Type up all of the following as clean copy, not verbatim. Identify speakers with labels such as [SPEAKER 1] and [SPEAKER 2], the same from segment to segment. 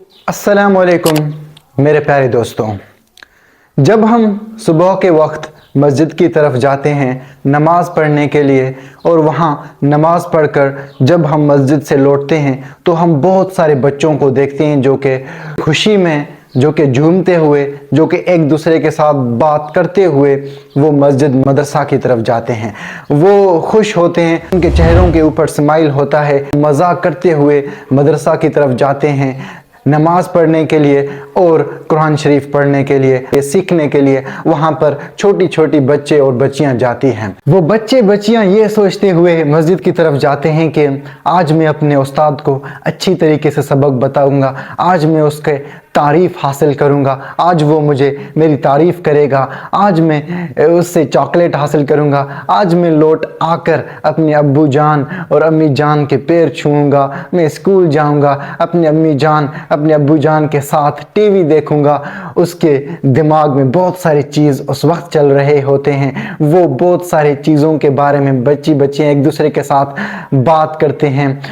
[SPEAKER 1] अस्सलाम वालेकुम मेरे प्यारे दोस्तों। जब हम सुबह के वक्त मस्जिद की तरफ जाते हैं नमाज़ पढ़ने के लिए और वहाँ नमाज़ पढ़कर जब हम मस्जिद से लौटते हैं तो हम बहुत सारे बच्चों को देखते हैं जो कि खुशी में, जो कि झूमते हुए, जो कि एक दूसरे के साथ बात करते हुए वो मस्जिद मदरसा की तरफ जाते हैं। वो खुश होते हैं, उनके चेहरों के ऊपर स्माइल होता है, मज़ाक करते हुए मदरसा की तरफ जाते हैं नमाज पढ़ने के लिए और कुरान शरीफ पढ़ने के लिए, सीखने के लिए। वहाँ पर छोटी छोटी बच्चे और बच्चियाँ जाती हैं। वो बच्चे बच्चियाँ ये सोचते हुए मस्जिद की तरफ जाते हैं कि आज मैं अपने उस्ताद को अच्छी तरीके से सबक बताऊँगा, आज मैं उसके तारीफ़ हासिल करूँगा, आज वो मुझे मेरी तारीफ़ करेगा, आज मैं उससे चॉकलेट हासिल करूँगा, आज मैं लौट आकर अपने अब्बू जान और अम्मी जान के पैर छूऊंगा, मैं स्कूल जाऊँगा, अपनी अम्मी जान अपने अब्बू जान के साथ टीवी देखूँगा। उसके दिमाग में बहुत सारी चीज़ उस वक्त चल रहे होते हैं। वो बहुत सारी चीज़ों के बारे में बच्चियाँ एक दूसरे के साथ बात करते हैं,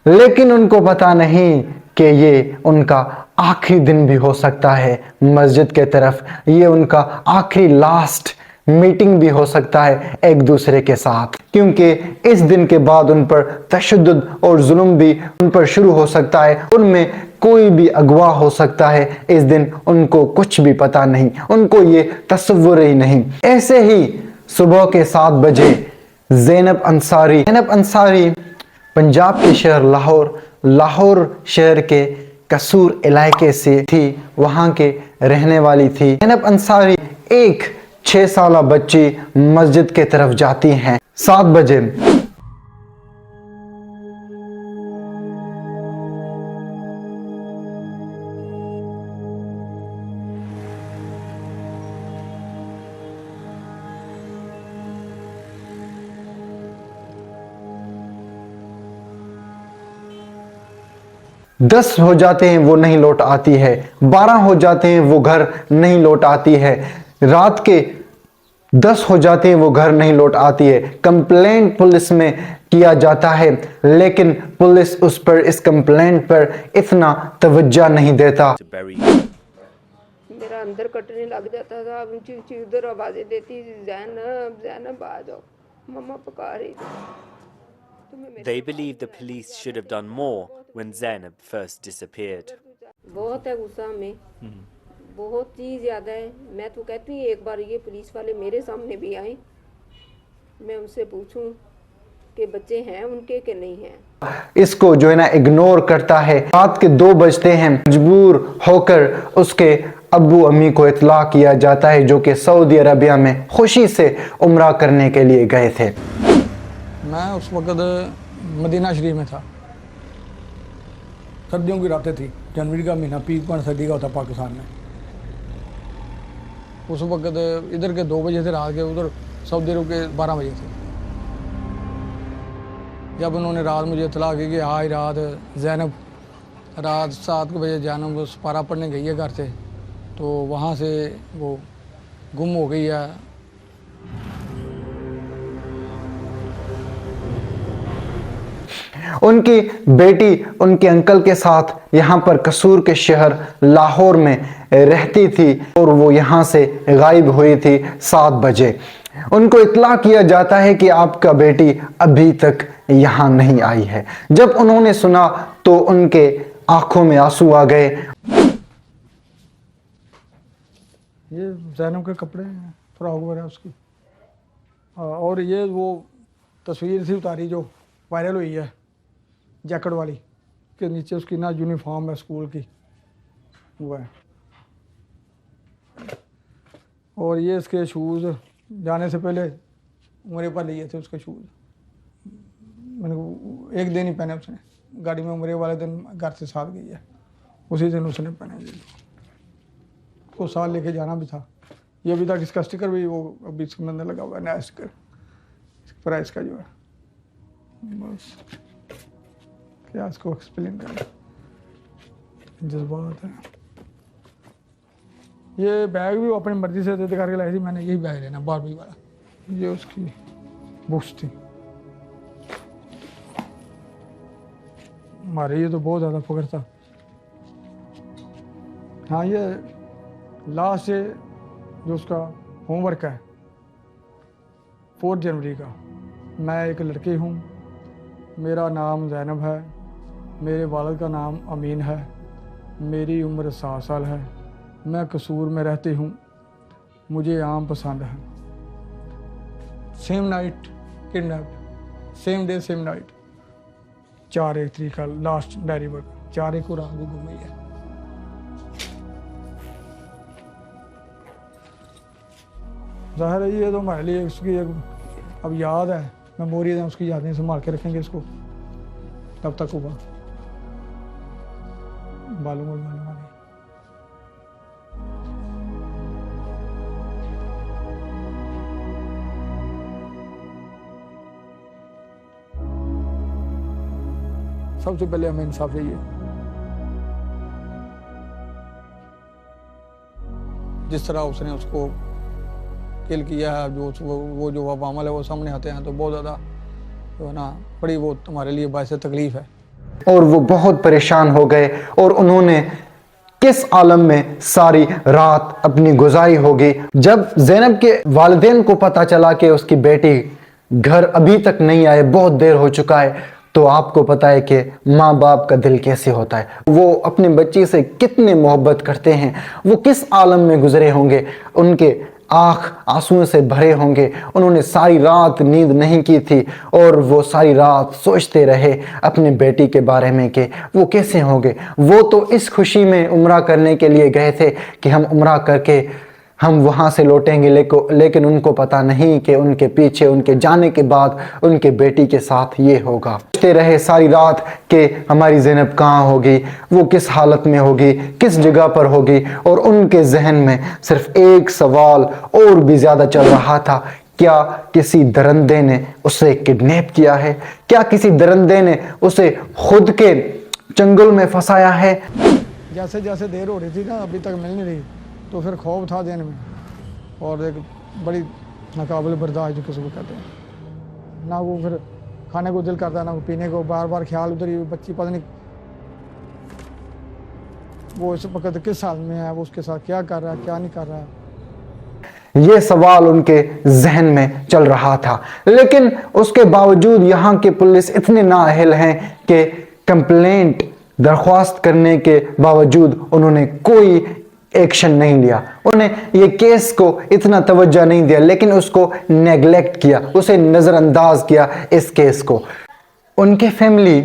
[SPEAKER 1] लेकिन उनको पता नहीं कि ये उनका आखिरी दिन भी हो सकता है मस्जिद के तरफ। ये उनका आखिरी लास्ट मीटिंग भी हो सकता है एक दूसरे के साथ, क्योंकि इस दिन के बाद उन पर तशद्दुद और जुल्म भी उन पर शुरू हो सकता है। उनमें कोई भी अगवा हो सकता है। इस दिन उनको कुछ भी पता नहीं, उनको ये तस्वुर ही नहीं। ऐसे ही सुबह के 7 बजे ज़ैनब अंसारी पंजाब के शहर लाहौर शहर के कसूर इलाके से थी, वहाँ के रहने वाली थी। ज़ैनब अंसारी एक 6 साला बच्ची मस्जिद के तरफ जाती हैं 7 बजे। 10 हो जाते हैं वो नहीं लौट आती है, 12 हो जाते हैं वो घर नहीं लौट आती है, रात के 10 हो जाते हैं वो घर नहीं लौट आती है। कंप्लेंट पुलिस में किया जाता है, लेकिन पुलिस उस पर, इस कंप्लेंट पर इतना तवज्जो नहीं देता।
[SPEAKER 2] मेरा अंदर कटने लग जाता था। चीख उधर आवाजें देती, ज़ैनब ज़ैनब आ जाओ, मम्मा पुकार रही थी।
[SPEAKER 3] They believe the police should have done more when Zainab first disappeared.
[SPEAKER 2] बहुत है गुस्सा में, बहुत ही ज़्यादा है। मैं तो कहती हूँ एक बार ये पुलिस वाले मेरे सामने भी आए, मैं उनसे पूछूं कि बच्चे हैं उनके कि नहीं हैं।
[SPEAKER 1] इसको जो है ना इग्नोर करता है। रात के 2 बजते हैं, मजबूर होकर उसके अब्बू अम्मी को इत्ला किया जाता है, जो कि सऊदी अरबिया में खुशी से उम्रा करने के लिए गए थे।
[SPEAKER 4] मैं उस वक़्त मदीना शरीफ में था। सर्दियों की रातें थी, जनवरी का महीना पीक पॉइंट सर्दी का होता पाकिस्तान में। उस वक़्त इधर के 2 बजे थे रात के, उधर सऊदी अरब के 12 बजे थे। जब उन्होंने रात मुझे इत्तला की कि आज रात ज़ैनब रात 7 बजे ज़ैनब सपारा पढ़ने गई है घर से, तो वहाँ से वो गुम हो गई है।
[SPEAKER 1] उनकी बेटी उनके अंकल के साथ यहाँ पर कसूर के शहर लाहौर में रहती थी और वो यहाँ से गायब हुई थी 7 बजे। उनको इत्ला किया जाता है कि आपका बेटी अभी तक यहाँ नहीं आई है। जब उन्होंने सुना तो उनके आंखों में आंसू आ गए।
[SPEAKER 4] ये ज़ैनब के कपड़े हैं, फ्रॉक वगैरह उसकी, और ये वो तस्वीर थी उतारी जो वायरल हुई है जैकेट वाली, के नीचे उसकी ना यूनिफॉर्म है स्कूल की, वो है। और ये इसके शूज़ जाने से पहले उम्रे पर लिए थे उसके शूज़। मैंने एक दिन ही पहने उसने, गाड़ी में उम्रे वाले दिन घर से साथ गई है, उसी दिन उसने पहने। उसको साथ लेके जाना भी था। ये अभी तक इसका स्टिकर भी वो अभी इसके अंदर लगा हुआ है, नया स्टिकर प्राइस का जो है। बस क्या इसको एक्सप्लेन करें, जज्बात है। ये बैग भी वो अपनी मर्जी से दिखा के लाई थी, मैंने यही बैग लेना बारबी वाला। ये उसकी बुक्स थी। हमारे ये तो बहुत ज़्यादा फख्र था हाँ, ये लास्ट जो उसका होमवर्क है 4 जनवरी का। मैं एक लड़की हूँ, मेरा नाम ज़ैनब है, मेरे वालिद का नाम अमीन है, मेरी उम्र 7 साल है, मैं कसूर में रहती हूँ, मुझे आम पसंद है। Same night kidnap, same day same night, 4/1 का लास्ट डायरी वर्क, 4/1 को रात को गुम हुई है। जाहिर है ये तो हमारे लिए उसकी एक अब याद है, मेमोरीज है, उसकी यादें संभाल के रखेंगे इसको तब तक होगा। बालू में बालू वाली सबसे पहले हमें इंसाफ चाहिए। जिस तरह उसने उसको किल किया है, वो जो अब अमल है वो सामने आते हैं तो बहुत ज़्यादा जो है ना बड़ी वो तुम्हारे लिए बायसे तकलीफ है।
[SPEAKER 1] और वो बहुत परेशान हो गए और उन्होंने किस आलम में सारी रात अपनी गुजारी होगी। जब ज़ैनब के वालिदैन को पता चला कि उसकी बेटी घर अभी तक नहीं आए, बहुत देर हो चुका है, तो आपको पता है कि माँ बाप का दिल कैसे होता है। वो अपने बच्ची से कितने मोहब्बत करते हैं, वो किस आलम में गुजरे होंगे, उनके आँख आंसुओं से भरे होंगे। उन्होंने सारी रात नींद नहीं की थी और वो सारी रात सोचते रहे अपने बेटी के बारे में कि वो कैसे होंगे। वो तो इस खुशी में उम्रा करने के लिए गए थे कि हम उम्रा करके हम वहाँ से लौटेंगे, लेकिन उनको पता नहीं कि उनके पीछे, उनके जाने के बाद उनके बेटी के साथ ये होगा। सोचते रहे सारी रात कि हमारी ज़ैनब कहाँ होगी, वो किस हालत में होगी, किस जगह पर होगी। और उनके जहन में सिर्फ एक सवाल और भी ज़्यादा चल रहा था, क्या किसी दरिंदे ने उसे किडनैप किया है? क्या किसी दरिंदे ने उसे खुद के चंगुल में फंसाया है?
[SPEAKER 4] जैसे जैसे देर हो रही थी ना, अभी तक मिल नहीं रही, तो फिर खौफ था दिन में और एक बड़ी नाकाबिल बर्दाश्त जो किसी को कहते हैं ना। वो फिर खाने को दिल करता है ना वो पीने को, बार बार ख्याल उधर ही बच्ची पता नहीं वो इस वक्त किस हाल में है, वो उसके साथ क्या कर रहा है क्या नहीं कर रहा है।
[SPEAKER 1] ये सवाल उनके जहन में चल रहा था, लेकिन उसके बावजूद यहाँ के पुलिस इतने नाअहल हैं कि कंप्लेंट दरख्वास्त करने के बावजूद उन्होंने कोई एक्शन नहीं लिया। उन्होंने ये केस को इतना तवज्जो नहीं दिया, लेकिन उसको नेगलेक्ट किया, उसे नज़रअंदाज किया इस केस को। उनके फैमिली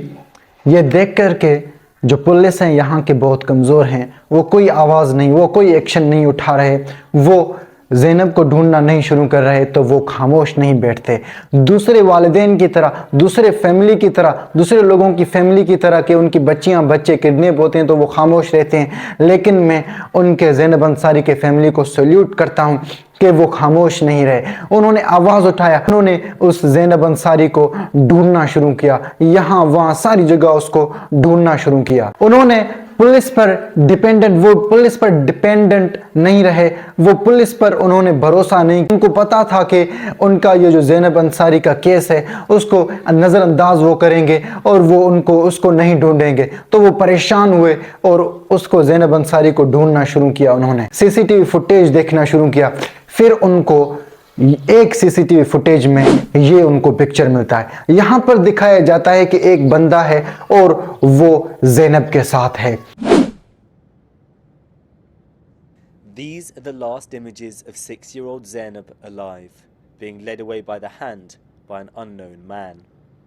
[SPEAKER 1] ये देख कर के जो पुलिस हैं यहाँ के बहुत कमज़ोर हैं, वो कोई आवाज़ नहीं, वो कोई एक्शन नहीं उठा रहे, वो ज़ैनब को ढूंढना नहीं शुरू कर रहे, तो वो खामोश नहीं बैठते। दूसरे वालिदैन की तरह, दूसरे फैमिली की तरह, दूसरे लोगों की फैमिली की तरह कि उनकी बच्चियां बच्चे किडनैप होते हैं तो वो खामोश रहते हैं, लेकिन मैं उनके ज़ैनब अंसारी के फैमिली को सैल्यूट करता हूं कि वो खामोश नहीं रहे। उन्होंने आवाज़ उठाया, उन्होंने उस ज़ैनब अंसारी को ढूंढना शुरू किया, यहाँ वहाँ सारी जगह उसको ढूंढना शुरू किया। उन्होंने पुलिस पर डिपेंडेंट नहीं रहे, वो पुलिस पर उन्होंने भरोसा नहीं। उनको पता था कि उनका ये जो ज़ैनब अंसारी का केस है उसको नज़रअंदाज वो करेंगे और वो उसको नहीं ढूंढेंगे, तो वो परेशान हुए और उसको ज़ैनब अंसारी को ढूंढना शुरू किया। उन्होंने सीसीटीवी फुटेज देखना शुरू किया, फिर उनको एक सीसीटीवी फुटेज में ये उनको पिक्चर मिलता है। यहाँ पर दिखाया जाता है कि एक बंदा है और वो ज़ैनब के साथ है।
[SPEAKER 3] These are the last images of 6-year-old Zainab alive, being led away by the hand by an unknown man.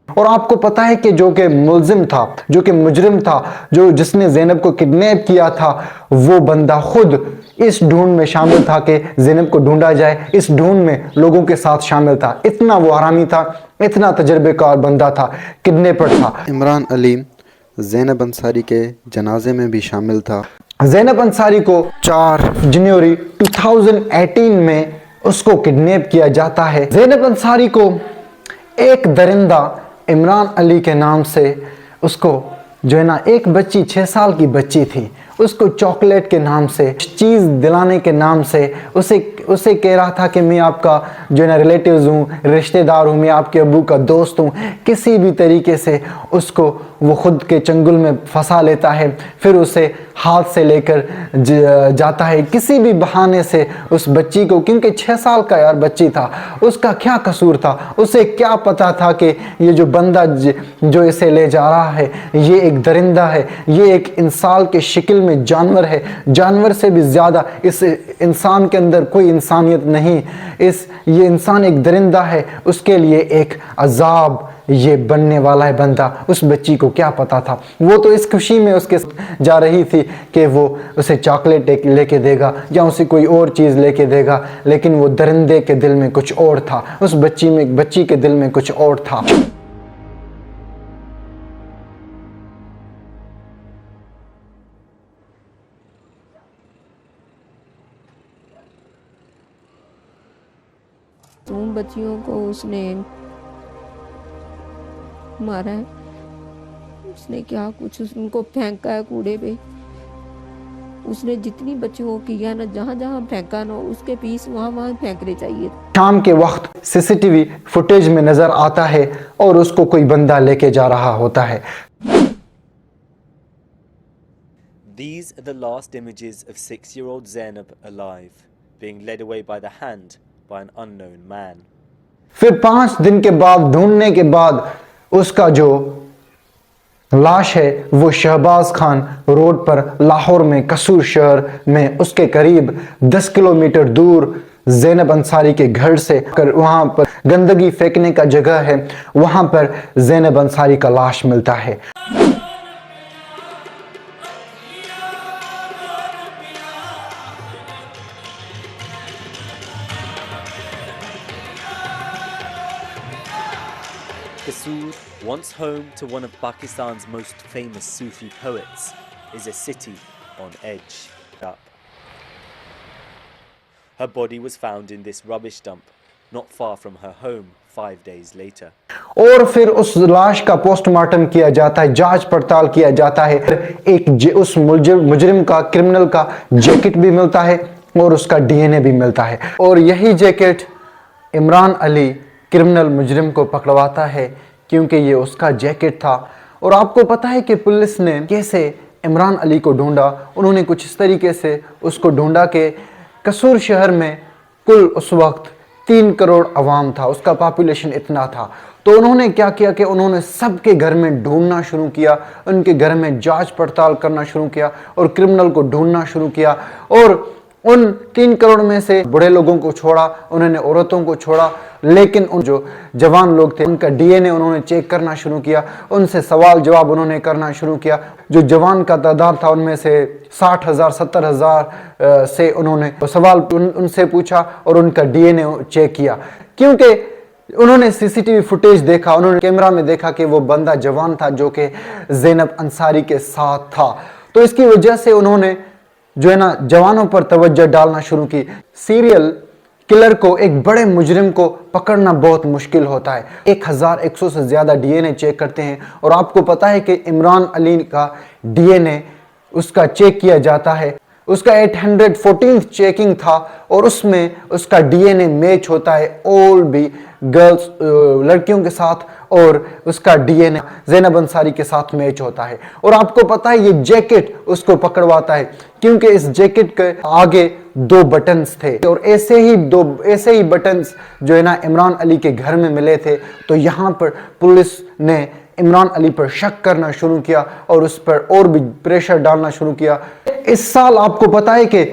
[SPEAKER 1] और आपको पता है कि जो कि मुल्जिम था, जो कि मुजरिम था, जिसने ज़ैनब को किडनैप किया था, वो बंदा खुद इस ढूंढ में शामिल था कि ज़ैनब को ढूंढा जाए। इस ढूंढ में लोगों के साथ शामिल था। इतना वो हरामी था, इतना तजर्बेकार बंदा था, किडनैपर था।
[SPEAKER 5] इमरान अली ज़ैनब अंसारी के जनाजे में भी शामिल था।
[SPEAKER 1] ज़ैनब अंसारी को 4 जनवरी 2018 में उसको किडनैप किया जाता है। ज़ैनब अंसारी को एक दरिंदा इमरान अली के नाम से, उसको जो है ना एक बच्ची 6 साल की बच्ची थी, उसको चॉकलेट के नाम से, चीज़ दिलाने के नाम से उसे कह रहा था कि मैं आपका जो है ना रिलेटिव्स हूँ, रिश्तेदार हूँ, मैं आपके अब्बू का दोस्त हूँ। किसी भी तरीके से उसको वो खुद के चंगुल में फंसा लेता है, फिर उसे हाथ से लेकर जाता है किसी भी बहाने से उस बच्ची को, क्योंकि 6 साल का यार बच्ची था, उसका क्या कसूर था, उसे क्या पता था कि ये जो बंदा जो इसे ले जा रहा है ये एक दरिंदा है, ये एक इंसान के शक्ल में जानवर है, जानवर से भी ज़्यादा इस इंसान के अंदर कोई इंसानियत नहीं, ये इंसान एक दरिंदा है, उसके लिए एक अजाब ये बनने वाला है बंदा। उस बच्ची को क्या पता था, वो तो इस खुशी में उसके जा रही थी कि वो उसे चॉकलेट लेके देगा या उसे कोई और चीज़ लेके देगा, लेकिन वो दरिंदे के दिल में कुछ और था, उस बच्ची के दिल में कुछ और था।
[SPEAKER 2] उन बच्चियों को उसने मारा है, उसने क्या कुछ उनको फेंका है कूड़े पे, उसने जितनी बच्चियों को किया ना, जहाँ जहाँ फेंका ना उसके पीस वहाँ वहाँ फेंकने चाहिए।
[SPEAKER 1] शाम के वक्त सीसीटीवी फुटेज में नजर आता है और उसको कोई बंदा लेके जा रहा होता है।
[SPEAKER 3] These are the last images of 6-year-old Zainab alive, being led away by the hand by an unknown man.
[SPEAKER 1] फिर 5 दिन के बाद ढूंढने के बाद उसका जो लाश है वो शहबाज खान रोड पर लाहौर में कसूर शहर में उसके करीब 10 किलोमीटर दूर ज़ैनब अंसारी के घर से कर वहां पर गंदगी फेंकने का जगह है, वहां पर ज़ैनब अंसारी का लाश मिलता है।
[SPEAKER 3] Kasur, once home to one of Pakistan's most famous Sufi poets, is a city on edge. Her body was found in this rubbish dump, not far from her home 5 days later.
[SPEAKER 1] और फिर उस लाश का postmortem किया जाता है, जांच पड़ताल किया जाता है, उस मुजरिम का, क्रिमिनल का जैकेट भी मिलता है और उसका डीएनए भी मिलता है। और यही जैकेट इमरान अली क्रिमिनल मुजरिम को पकड़वाता है, क्योंकि ये उसका जैकेट था। और आपको पता है कि पुलिस ने कैसे इमरान अली को ढूंढा, उन्होंने कुछ इस तरीके से उसको ढूंढा कि कसूर शहर में कुल उस वक्त 3 करोड़ अवाम था, उसका पॉपुलेशन इतना था। तो उन्होंने क्या किया कि उन्होंने सबके घर में ढूंढना शुरू किया, उनके घर में जांच पड़ताल करना शुरू किया और क्रिमिनल को ढूंढना शुरू किया। और उन 3 करोड़ में से बूढ़े लोगों को छोड़ा, उन्होंने औरतों को छोड़ा, लेकिन उन जो जवान लोग थे उनका डीएनए उन्होंने चेक करना शुरू किया, उनसे सवाल जवाब उन्होंने करना शुरू किया। जो जवान का तादाद था उनमें से 60,000 70,000 से उन्होंने सवाल उनसे पूछा और उनका डीएनए चेक किया, क्योंकि उन्होंने सीसीटीवी फुटेज देखा, उन्होंने कैमरा में देखा कि वो बंदा जवान था जो कि ज़ैनब अंसारी के साथ था। तो इसकी वजह से उन्होंने जो है ना जवानों पर तवज्जो डालना शुरू की। सीरियल किलर को, एक बड़े मुजरिम को पकड़ना बहुत मुश्किल होता है। 1100 से ज़्यादा डीएनए चेक करते हैं और आपको पता है कि इमरान अली का डीएनए उसका चेक किया जाता है, उसका 814th चेकिंग था और उसमें उसका डीएनए मैच होता है ऑल भी गर्ल्स, लड़कियों के साथ, और उसका डीएनए ज़ैनब अंसारी के साथ मैच होता है। और आपको पता है ये जैकेट उसको पकड़वाता है, क्योंकि इस जैकेट के आगे 2 बटन्स थे और ऐसे ही बटन्स जो है ना इमरान अली के घर में मिले थे। तो यहाँ पर पुलिस ने इमरान अली पर शक करना शुरू किया और उस पर और भी प्रेशर डालना शुरू किया। इस साल आपको पता है कि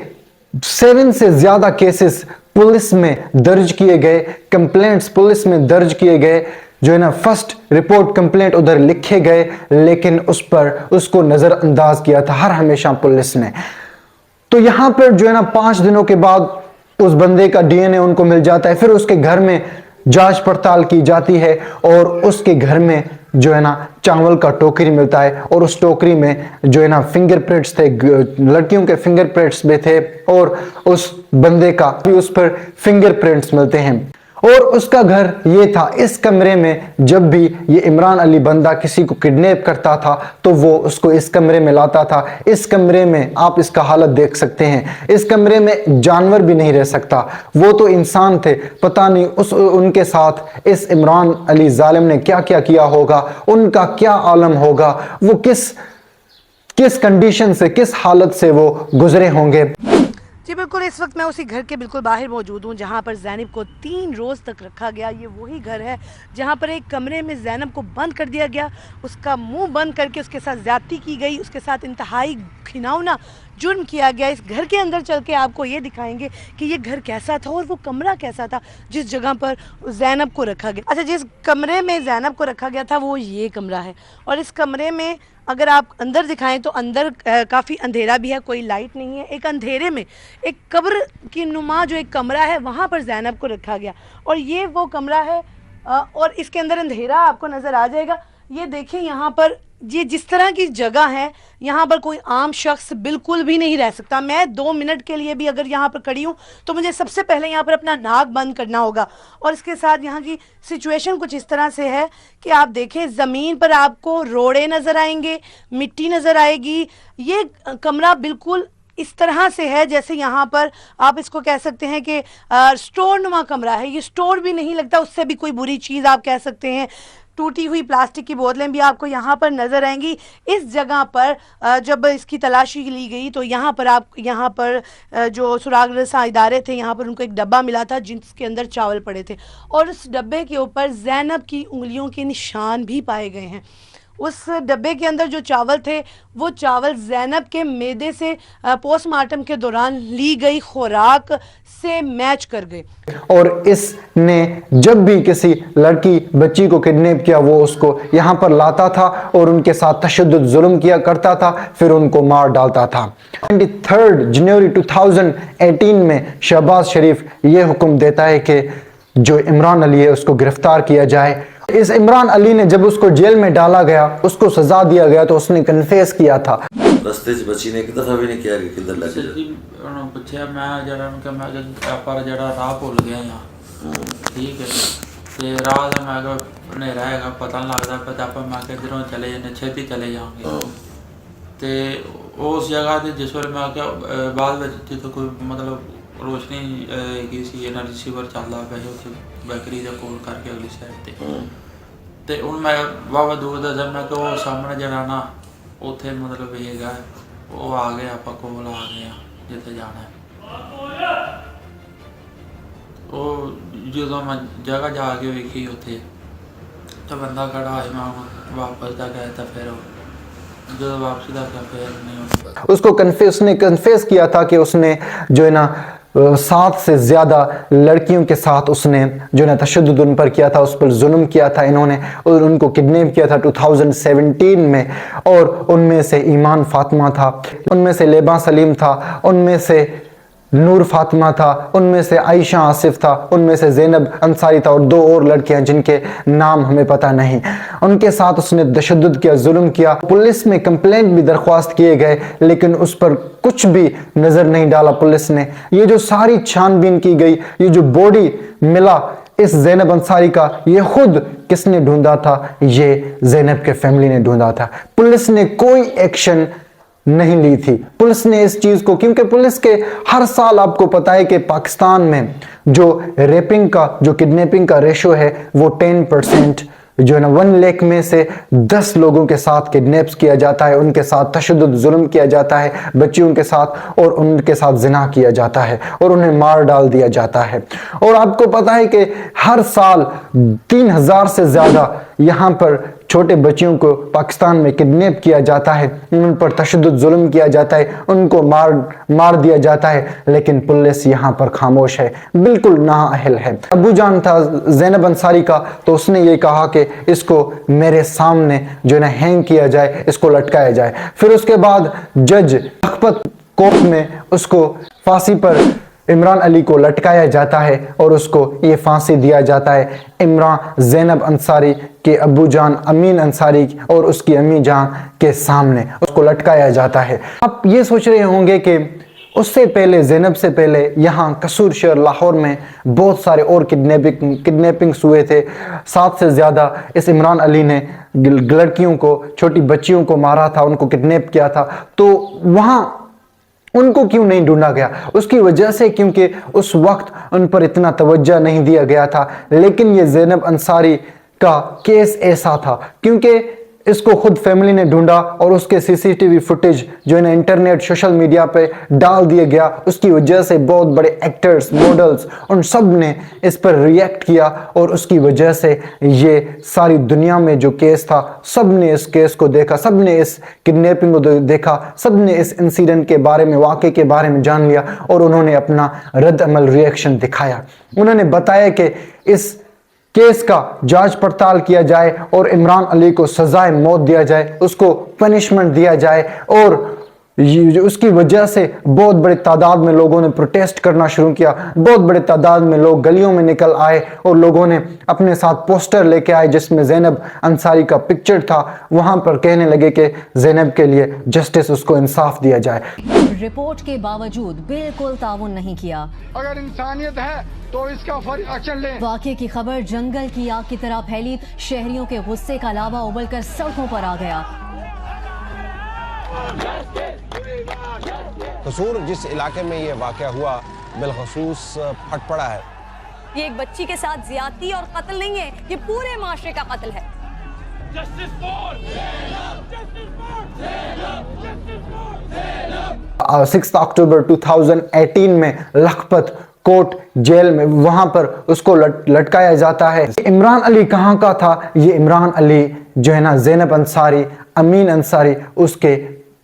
[SPEAKER 1] 7 से ज्यादा केसेस पुलिस में दर्ज किए गए, कंप्लेंट्स पुलिस में दर्ज किए गए, जो है ना फर्स्ट रिपोर्ट कंप्लेंट उधर लिखे गए, लेकिन उस पर उसको नजरअंदाज किया था हर हमेशा पुलिस ने। तो यहां पर जो है ना 5 दिनों के बाद उस बंदे का डीएनए उनको मिल जाता है। फिर उसके घर में जांच पड़ताल की जाती है और उसके घर में जो है ना चावल का टोकरी मिलता है और उस टोकरी में जो है ना फिंगरप्रिंट्स थे, लड़कियों के फिंगरप्रिंट्स भी थे और उस बंदे का भी उस पर फिंगरप्रिंट्स मिलते हैं। और उसका घर ये था। इस कमरे में जब भी ये इमरान अली बंदा किसी को किडनैप करता था तो वो उसको इस कमरे में लाता था। इस कमरे में आप इसका हालत देख सकते हैं, इस कमरे में जानवर भी नहीं रह सकता। वो तो इंसान थे, पता नहीं उनके साथ इस इमरान अली जालिम ने क्या क्या किया होगा, उनका क्या आलम होगा, वो किस कंडीशन से, किस हालत से वो गुजरे होंगे।
[SPEAKER 6] जी बिल्कुल, इस वक्त मैं उसी घर के बिल्कुल बाहर मौजूद हूँ जहाँ पर ज़ैनब को 3 रोज़ तक रखा गया। ये वही घर है जहाँ पर एक कमरे में ज़ैनब को बंद कर दिया गया, उसका मुंह बंद करके उसके साथ ज़्यादती की गई, उसके साथ इंतहाई घिनौना जुर्म किया गया। इस घर के अंदर चल के आपको ये दिखाएंगे कि ये घर कैसा था और वो कमरा कैसा था जिस जगह पर ज़ैनब को रखा गया। अच्छा, जिस कमरे में ज़ैनब को रखा गया था वो ये कमरा है, और इस कमरे में अगर आप अंदर दिखाएं तो अंदर काफ़ी अंधेरा भी है, कोई लाइट नहीं है। एक अंधेरे में एक कब्र की नुमा जो एक कमरा है वहाँ पर ज़ैनब को रखा गया, और ये वो कमरा है और इसके अंदर अंधेरा आपको नज़र आ जाएगा। ये देखें, यहाँ पर ये जिस तरह की जगह है, यहाँ पर कोई आम शख्स बिल्कुल भी नहीं रह सकता। मैं 2 मिनट के लिए भी अगर यहाँ पर खड़ी हूँ तो मुझे सबसे पहले यहाँ पर अपना नाक बंद करना होगा। और इसके साथ यहाँ की सिचुएशन कुछ इस तरह से है कि आप देखें, ज़मीन पर आपको रोड़े नज़र आएंगे, मिट्टी नज़र आएगी। ये कमरा बिल्कुल इस तरह से है जैसे यहाँ पर आप इसको कह सकते हैं कि स्टोर नुमा कमरा है। ये स्टोर भी नहीं लगता, उससे भी कोई बुरी चीज़ आप कह सकते हैं। टूटी हुई प्लास्टिक की बोतलें भी आपको यहाँ पर नज़र आएंगी। इस जगह पर जब इसकी तलाशी ली गई तो यहाँ पर जो सुराग रसा इदारे थे, यहाँ पर उनको एक डब्बा मिला था जिसके अंदर चावल पड़े थे, और उस डब्बे के ऊपर ज़ैनब की उंगलियों के निशान भी पाए गए हैं। उस डब्बे के अंदर जो चावल थे वो चावल ज़ैनब के मैदे से पोस्टमार्टम के दौरान ली गई खुराक से मैच कर गए।
[SPEAKER 1] और इसने जब भी किसी लड़की बच्ची को किडनैप किया वो उसको यहाँ पर लाता था और उनके साथ तशद्दुद जुल्म किया करता था, फिर उनको मार डालता था। 23 जनवरी 2018 में शहबाज शरीफ ये हुक्म देता है कि जो इमरान अली है उसको गिरफ्तार किया जाए। इस इमरान अली ने जब उसको जेल में डाला गया, उसको सजा दिया गया, तो उसने कन्फेस किया था।
[SPEAKER 7] रस्ते च बच्ची ने एक दफा भी नहीं किया कि किधर लग
[SPEAKER 8] सर जी उन्होंने पूछा मैं जरा उनका मैं पर जरा राह भूल गया यहाँ, ठीक है ते राह का मैं हनेरा है पता नहीं लगता, पता आप मैं किधरों चले जाने छेती चले जाऊँगे। तो उस जगह से जिस वेले मैं बाद में जो कोई मतलब रोशनी की सी इन्ना रिसीवर चलता पे उत्थे बैकरी के कोल करके अगली साइड ते हूँ मैं वावा दूर दस मैं कि वो सामने जरा ना उत्थे मतलब ये है वो आ गए आप कोल आ गए जिथे जाना है। वो जो मैं जगह जाके वेखी उत्थे तो बंदा खड़ा है, मैं वापस का गया था, फिर जो वापसी का फिर नहीं
[SPEAKER 1] उसको उसने कन्फेस किया था कि उसने जो है ना 7 से ज़्यादा लड़कियों के साथ उसने जो है ना तशद्दुद उन पर किया था, उस पर जुल्म किया था इन्होंने, और उनको किडनैप किया था 2017 में। और उनमें से ईमान फातिमा था, उनमें से लेबा सलीम था, उनमें से नूर फातिमा था, उनमें से आयशा आसिफ था, उनमें से ज़ैनब अंसारी था, और 2 और लड़कियां जिनके नाम हमें पता नहीं। उनके साथ उसने तशद्दुद किया, जुल्म किया। पुलिस में कंप्लेंट भी दरख्वास्त किए गए लेकिन उस पर कुछ भी नज़र नहीं डाला पुलिस ने। ये जो सारी छानबीन की गई, ये जो बॉडी मिला इस ज़ैनब अंसारी का, ये खुद किसने ढूंढा था? ये ज़ैनब के फैमिली ने ढूंढा था। पुलिस ने कोई एक्शन नहीं ली थी। पुलिस ने इस चीज को, क्योंकि पुलिस के हर साल आपको पता है कि पाकिस्तान में जो रेपिंग का, जो किडनैपिंग का रेशो है वो 10% जो है ना 1 लाख में से 10 लोगों के साथ किडनैप्स किया जाता है, उनके साथ तशद्दुद जुल्म किया जाता है, बच्चियों के साथ, और उनके साथ जिना किया जाता है और उन्हें मार डाल दिया जाता है। और आपको पता है कि हर साल 3000 से ज़्यादा यहाँ पर छोटे बच्चियों को पाकिस्तान में किडनैप किया जाता है, उन पर तशद्दुद जुल्म किया जाता है, उनको मार दिया जाता है, लेकिन पुलिस यहाँ पर खामोश है, बिल्कुल नाअहल है। अबू जान था ज़ैनब अंसारी का, तो उसने ये कहा कि इसको मेरे सामने जो है ना हैंग किया जाए, इसको लटकाया जाए। फिर उसके बाद जज लखपत कोर्ट में उसको फांसी पर इमरान अली को लटकाया जाता है और उसको ये फांसी दिया जाता है इमरान ज़ैनब अंसारी के अबू जान अमीन अंसारी और उसकी अम्मी जान के सामने उसको लटकाया जाता है। आप ये सोच रहे होंगे कि उससे पहले ज़ैनब से पहले यहाँ कसूर शहर लाहौर में बहुत सारे और किडनैपिंग्स हुए थे। 7 से ज़्यादा इस इमरान अली ने लड़कियों को, छोटी बच्चियों को मारा था, उनको किडनैप किया था। तो वहाँ उनको क्यों नहीं ढूंढा गया? उसकी वजह से क्योंकि उस वक्त उन पर इतना तवज्जो नहीं दिया गया था। लेकिन ये ज़ैनब अंसारी का केस ऐसा था क्योंकि इसको खुद फैमिली ने ढूंढा और उसके सीसीटीवी फुटेज जो इन्हें इंटरनेट सोशल मीडिया पे डाल दिया गया, उसकी वजह से बहुत बड़े एक्टर्स, मॉडल्स, उन सब ने इस पर रिएक्ट किया और उसकी वजह से ये सारी दुनिया में जो केस था, सब ने इस केस को देखा, सब ने इस किडनैपिंग को देखा, सब ने इस इंसिडेंट के बारे में, वाक़े के बारे में जान लिया और उन्होंने अपना रद्द अमल रिएक्शन दिखाया। उन्होंने बताया कि इस केस का जांच पड़ताल किया जाए और इमरान अली को सजाए मौत दिया जाए, उसको पनिशमेंट दिया जाए। और उसकी वजह से बहुत बड़ी तादाद में लोगों ने प्रोटेस्ट करना शुरू किया। बहुत बड़ी तादाद में लोग गलियों में निकल आए और लोगों ने अपने साथ पोस्टर लेके आए जिसमें ज़ैनब अंसारी का पिक्चर था। वहां पर कहने लगे कि ज़ैनब के लिए जस्टिस, उसको इंसाफ दिया जाए।
[SPEAKER 9] रिपोर्ट के बावजूद बिल्कुल ताउन नहीं किया।
[SPEAKER 4] अगर इंसानियत है तो इसका फौरी एक्शन लें।
[SPEAKER 9] वाकये की खबर जंगल की आग की तरह फैली, शहरियों के गुस्से का लावा उबलकर सड़कों पर आ गया।
[SPEAKER 10] कसूर जिस इलाके में ये वाकया हुआ बिलखसूस फटपड़ा है।
[SPEAKER 9] ये एक बच्ची के साथ ज्यादती और कत्ल नहीं है, ये पूरे माशरे का कत्ल है।
[SPEAKER 1] 6 अक्टूबर 2018 में लखपत कोर्ट जेल में वहां पर उसको लटकाया जाता है। इमरान अली कहाँ का था? ये इमरान अली जो है ना, ज़ैनब अंसारी, अमीन अंसारी उसके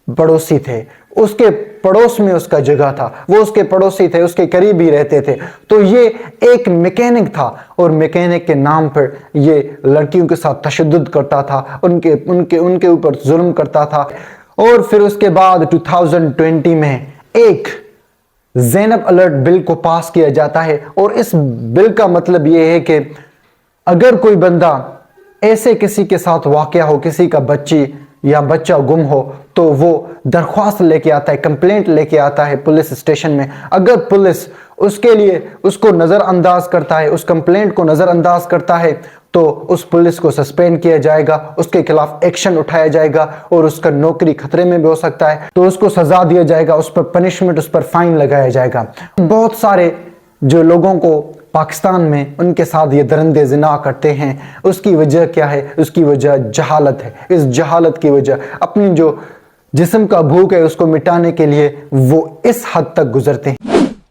[SPEAKER 1] पड़ोसी थे। उसके पड़ोस में उसका जगह था, वो उसके पड़ोसी थे, उसके करीब ही रहते थे। तो ये एक मैकेनिक था और मैकेनिक के नाम पर ये लड़कियों के साथ तशद्दुद करता था, उनके ऊपर जुल्म करता था। और फिर उसके बाद 2020 में एक ज़ैनब अलर्ट बिल को पास किया जाता है और इस बिल का मतलब ये है कि अगर कोई बंदा ऐसे किसी के साथ वाकया हो, किसी का बच्ची या बच्चा गुम हो, तो वो दरख्वास्त लेके आता है, कंप्लेंट लेके आता है पुलिस स्टेशन में। अगर पुलिस उसके लिए उसको नज़रअंदाज करता है, उस कंप्लेंट को नज़रअंदाज करता है, तो उस पुलिस को सस्पेंड किया जाएगा, उसके खिलाफ एक्शन उठाया जाएगा और उसका नौकरी खतरे में भी हो सकता है। तो उसको सजा दिया जाएगा, उस पर पनिशमेंट, उस पर फाइन लगाया जाएगा। बहुत सारे जो लोगों को पाकिस्तान में उनके साथ ये दरिंदे ज़िना करते हैं, उसकी वजह क्या है? उसकी वजह जहालत है। इस जहालत की वजह अपनी जो जिस्म का भूख है उसको मिटाने के लिए वो इस हद तक गुजरते हैं।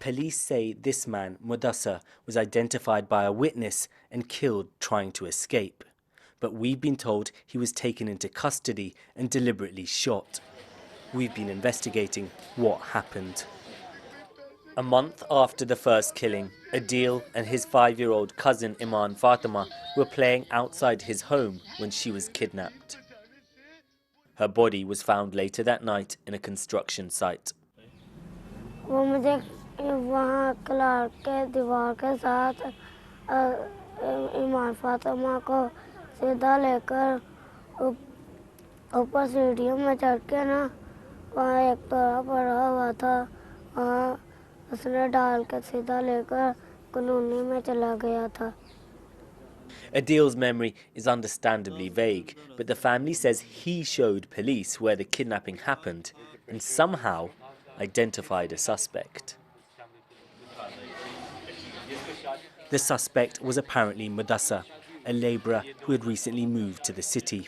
[SPEAKER 3] Police say this man, Mudassar, was identified by a witness and killed trying to escape. But we've been told he was taken into custody and deliberately shot. We've been investigating what happened. A month after the first killing, Adil and his 5-year-old cousin Iman Fatima were playing outside his home when she was kidnapped. Her body was found later that night in a construction site.
[SPEAKER 11] वो मुझे वहाँ Clark के दीवार के साथ ईमान फातिमा को सीधा लेकर ऊपर सीढ़ियों में चढ़ के ना, वहाँ एक तोड़ा पड़ा हुआ था, वहाँ उसने डाल के सीधा लेकर कॉलोनी में चला गया था।
[SPEAKER 3] Adil's memory is understandably vague, but the family says he showed police where the kidnapping happened and somehow identified a suspect. The suspect was apparently Mudassar, a labourer who had recently moved to the city.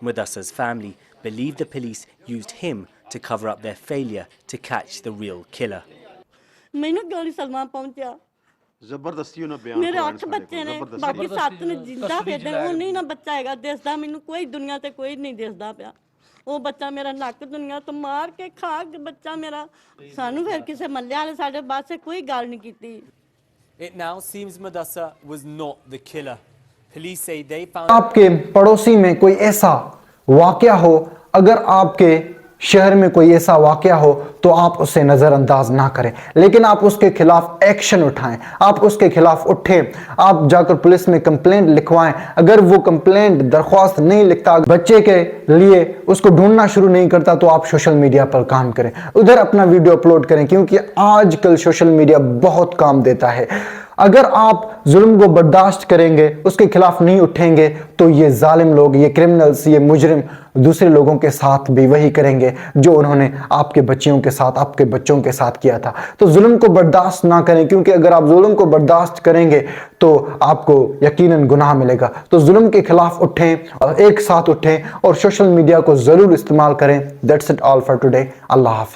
[SPEAKER 3] Mudassar's family believe the police used him to cover up their failure to catch the real killer.
[SPEAKER 12] मैंने गोली सलमान पहुंचा
[SPEAKER 13] ਜ਼ਬਰਦਸਤੀ ਉਹਨਾਂ ਬਿਆਨ
[SPEAKER 12] मेरे 8 बच्चे ने बाकी 7 ने जिंदा फिरदे वो नहीं ना बच्चा हैगा दिसदा मैनू कोई दुनिया ते कोई नहीं दिसदा पिया वो बच्चा मेरा नक दुनिया तो मार के खा के बच्चा मेरा सानू फिर किसे मल्ले वाले साडे बात से कोई गल नहीं कीती।
[SPEAKER 3] It now seems Mudassar was not the killer. Police say they found
[SPEAKER 1] आपके पड़ोसी में कोई ऐसा वाकया हो, अगर आपके शहर में कोई ऐसा वाकया हो तो आप उसे नज़रअंदाज ना करें, लेकिन आप उसके खिलाफ एक्शन उठाएं, आप उसके खिलाफ उठें, आप जाकर पुलिस में कंप्लेंट लिखवाएं। अगर वो कंप्लेंट दरख्वास्त नहीं लिखता, बच्चे के लिए उसको ढूंढना शुरू नहीं करता, तो आप सोशल मीडिया पर काम करें, उधर अपना वीडियो अपलोड करें, क्योंकि आजकल सोशल मीडिया बहुत काम देता है। अगर आप जुल्म को बर्दाश्त करेंगे, उसके खिलाफ नहीं उठेंगे, तो ये जालिम लोग, ये क्रिमिनल्स, ये मुजरिम दूसरे लोगों के साथ भी वही करेंगे जो उन्होंने आपके बच्चियों के साथ, आपके बच्चों के साथ किया था। तो जुल्म को बर्दाश्त ना करें, क्योंकि अगर आप जुल्म को बर्दाश्त करेंगे तो आपको यकीनन गुनाह मिलेगा। तो जुल्म के खिलाफ उठें और एक साथ उठें और सोशल मीडिया को जरूर इस्तेमाल करें। That's it all for today. Allah Hafiz.